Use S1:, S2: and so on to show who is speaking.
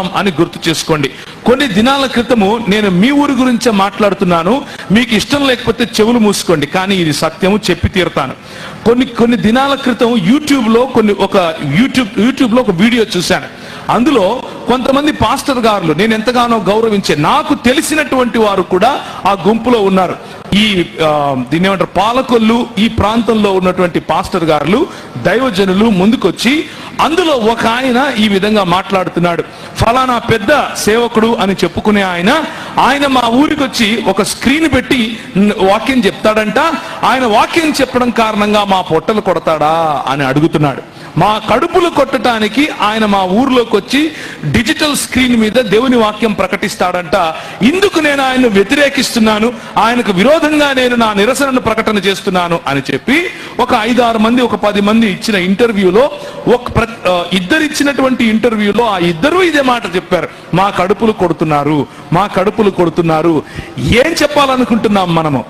S1: చెప్తున్నాం అని గుర్తు చేసుకోండి. కొన్ని దినాల క్రితము నేను మీ ఊరి గురించే మాట్లాడుతున్నాను. మీకు ఇష్టం లేకపోతే చెవులు మూసుకోండి, కానీ ఇది సత్యము, చెప్పి తీరుతాను. కొన్ని దినాల క్రితం యూట్యూబ్లో ఒక వీడియో చూశాను. అందులో కొంతమంది పాస్టర్ గారులు నేను ఎంతగానో గౌరవించే, నాకు తెలిసినటువంటి వారు కూడా ఆ గుంపులో ఉన్నారు. దీన్ని ఏమంటారు, పాలకొల్లు ఈ ప్రాంతంలో ఉన్నటువంటి పాస్టర్ గారులు, దైవజనులు ముందుకొచ్చి అందులో ఒక ఆయన ఈ విధంగా మాట్లాడుతున్నాడు. ఫలానా పెద్ద సేవకుడు అని చెప్పుకునే ఆయన మా ఊరికి వచ్చి ఒక స్క్రీన్ పెట్టి వాక్యం చెప్తాడంట. ఆయన వాక్యం చెప్పడం కారణంగా మా పొట్టలు కొడతాడా అని అడుగుతున్నాడు. మా కడుపులు కొట్టడానికి ఆయన మా ఊర్లోకి వచ్చి డిజిటల్ స్క్రీన్ మీద దేవుని వాక్యం ప్రకటిస్తాడంట. ఇందుకు నేను ఆయన్ను వ్యతిరేకిస్తున్నాను, ఆయనకు విరోధంగా నేను నా నిరసనను ప్రకటన చేస్తున్నాను అని చెప్పి ఒక 5-6 మంది, ఒక 10 మంది ఇచ్చిన ఇంటర్వ్యూలో ఇద్దరు ఇచ్చినటువంటి ఇంటర్వ్యూలో ఆ ఇద్దరు ఇదే మాట చెప్పారు, మా కడుపులు కొడుతున్నారు. ఏం చెప్పాలనుకుంటున్నాం మనము?